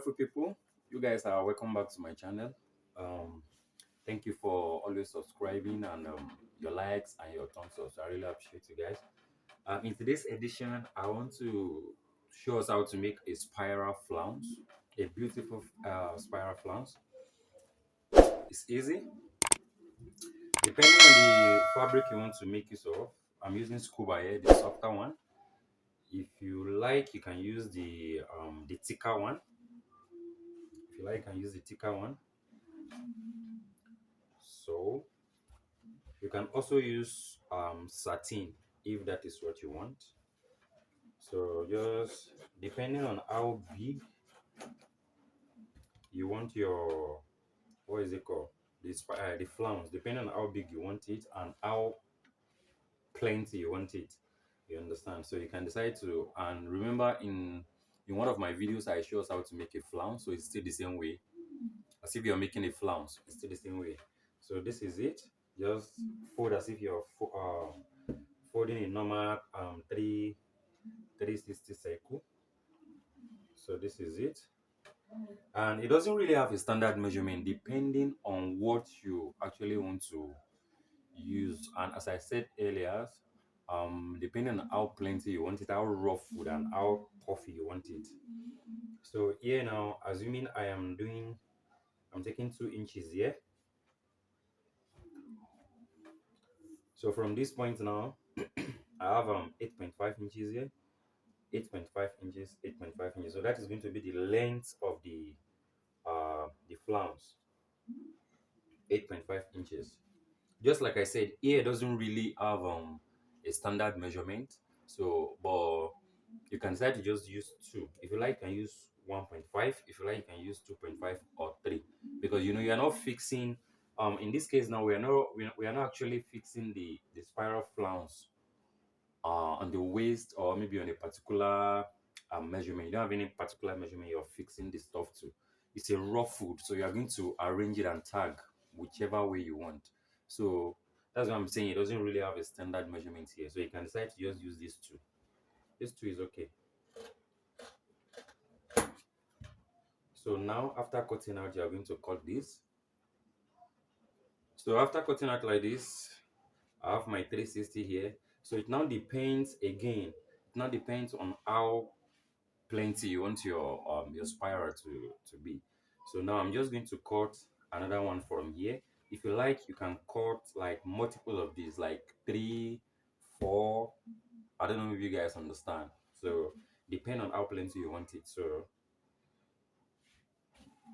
wonderful people. You guys are welcome back to my channel. Um, Thank you for always subscribing and your likes and your thumbs up. So I really appreciate you guys. In today's edition, I want to show us how to make a spiral flounce, a beautiful spiral flounce. It's easy. Depending on the fabric you want to make use of, I'm using scuba here, the softer one. If you like, you can use the thicker one. If you like, you can use the thicker one. So you can also use satin if that is what you want. So just depending on how big you want your, what is it called, the flounce, depending on how big you want it and how plenty you want it, you understand. So you can decide to, and remember in one of my videos I show us how to make a flounce, so it's still the same way as if you're making a flounce. It's still the same way. So this is it. Just fold as if you're folding a normal 360 cycle. So this is it. And it doesn't really have a standard measurement depending on what you actually want to use. And as I said earlier, depending on how plenty you want it, how rough food and how puffy you want it. So here now, assuming I'm taking 2 inches here. So from this point now, I have 8.5 inches here, 8.5 inches, 8.5 inches. So that is going to be the length of the flounce, 8.5 inches. Just like I said, here doesn't really have a standard measurement. So, but you can decide to just use two. If you like, you can use 1.5. If you like, you can use 2.5 or 3. Because you know you're not fixing. In this case now, we are not actually fixing the spiral flounce on the waist or maybe on a particular measurement. You don't have any particular measurement you're fixing the stuff to. It's a raw food, so you are going to arrange it and tag whichever way you want. So that's what I'm saying. It doesn't really have a standard measurement here, so you can decide to just use these two. This two is okay. So now after cutting out, you are going to cut this. So after cutting out like this, I have my 360 here. So it now depends again. It now depends on how plenty you want your spiral to be. So now I'm just going to cut another one from here. If you like, you can cut like multiple of these, like 3, 4. I don't know if you guys understand. So depend on how plenty you want it. So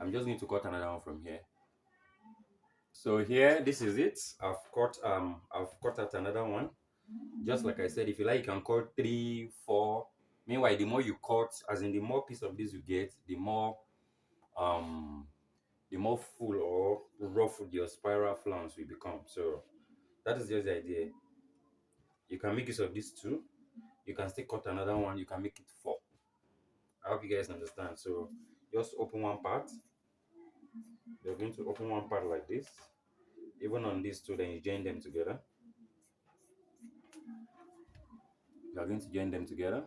I'm just going to cut another one from here. So here, this is it. I've cut out another one. Just like I said, if you like, you can cut 3, 4. Meanwhile, the more you cut, as in the more piece of this you get, um the more full or rough your spiral flounce will become. So that is just the idea. You can make use of these two. You can still cut another one. You can make it 4. I hope you guys understand. So just open one part. You're going to open one part like this. Even on these two, then you join them together. You are going to join them together.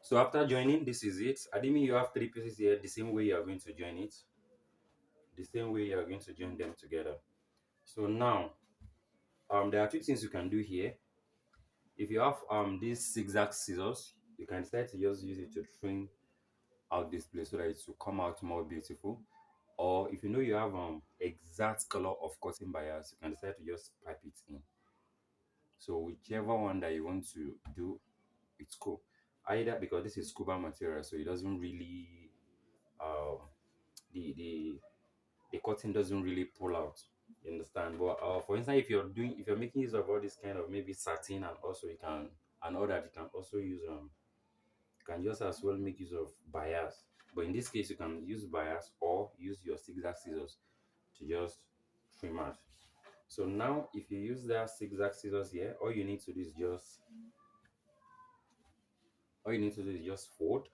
So after joining, this is it. I didn't mean you have 3 pieces here. The same way you are going to join it. The same way you are going to join them together. So now, there are 2 things you can do here. If you have these zigzag scissors, you can decide to just use it to trim out this place so that it will come out more beautiful. Or if you know you have exact color of cutting bias, you can decide to just pipe it in. So whichever one that you want to do, it's cool. Either because this is scuba material, so it doesn't really the the cotton doesn't really pull out. You understand? But for instance, if you're making use of all this kind of maybe satin, and also you can, and all that, you can also use you can just as well make use of bias. But in this case, you can use bias or use your zigzag scissors to just trim out. So now, if you use that zigzag scissors here, all you need to do is just fold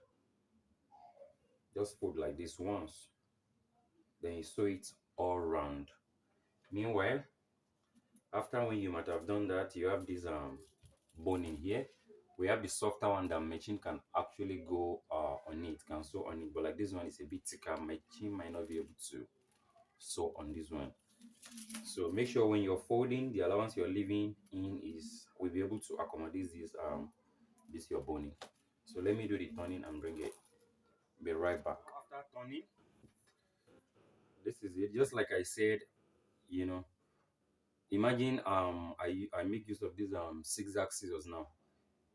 like this once. Then you sew it all round. Meanwhile, after when you might have done that, you have this bone in here. We have the softer one that machine can actually go on it, can sew on it. But like this one is a bit thicker, machine might not be able to sew on this one. So make sure when you're folding, the allowance you're leaving in is will be able to accommodate this your boning. So let me do the turning and bring it. Be right back. After turning, this is it. Just like I said, you know, imagine I make use of these zigzag scissors now.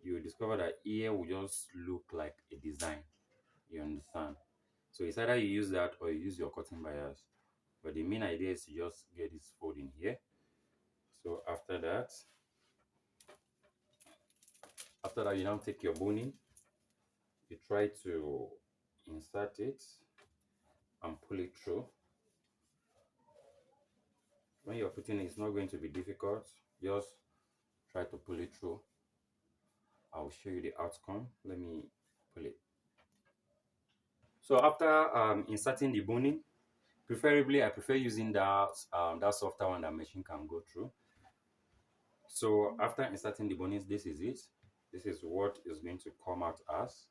You will discover that here will just look like a design. You understand? So it's either you use that or you use your cutting bias. But the main idea is to just get this folding here. So after that you now take your boning, you try to insert it and pull it through. When you're putting it, it's not going to be difficult. Just try to pull it through. I'll show you the outcome. Let me pull it. So after inserting the boning, preferably I prefer using that softer one that machine can go through. So after inserting the bonings, this is it. This is what is going to come out as.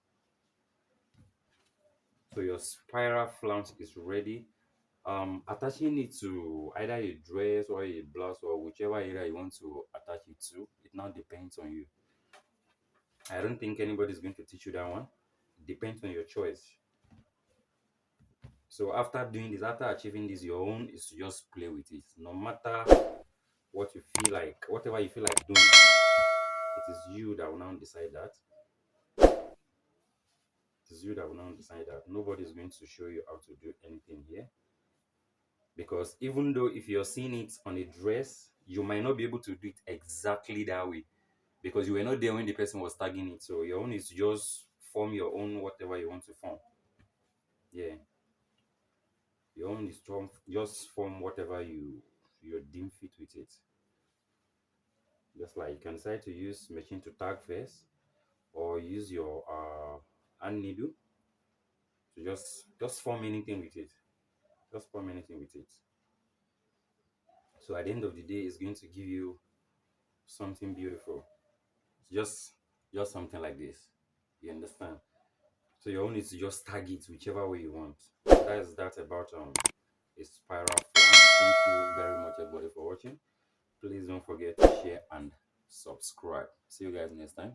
So your spiral flounce is ready. Attaching it to either a dress or a blouse or whichever area you want to attach it to, it now depends on you. I don't think anybody is going to teach you that one. It depends on your choice. So after doing this, after achieving this, your own is to just play with it. No matter what you feel like, whatever you feel like doing, it is you that will now decide that. It is you that will now decide that. Nobody is going to show you how to do anything here. Because even though if you're seeing it on a dress, you might not be able to do it exactly that way because you were not there when the person was tagging it. So your own is to just form your own whatever you want to form. Yeah. Your own is to just form whatever you deem fit with it. Just like you can decide to use machine to tag first or use your hand needle to just form anything with it. Just form anything with it. So at the end of the day, it's going to give you something beautiful. Just something like this. You understand? So your own is to just tag it whichever way you want. That's about a spiral flounce. Thank you very much everybody for watching. Please don't forget to share and subscribe. See you guys next time.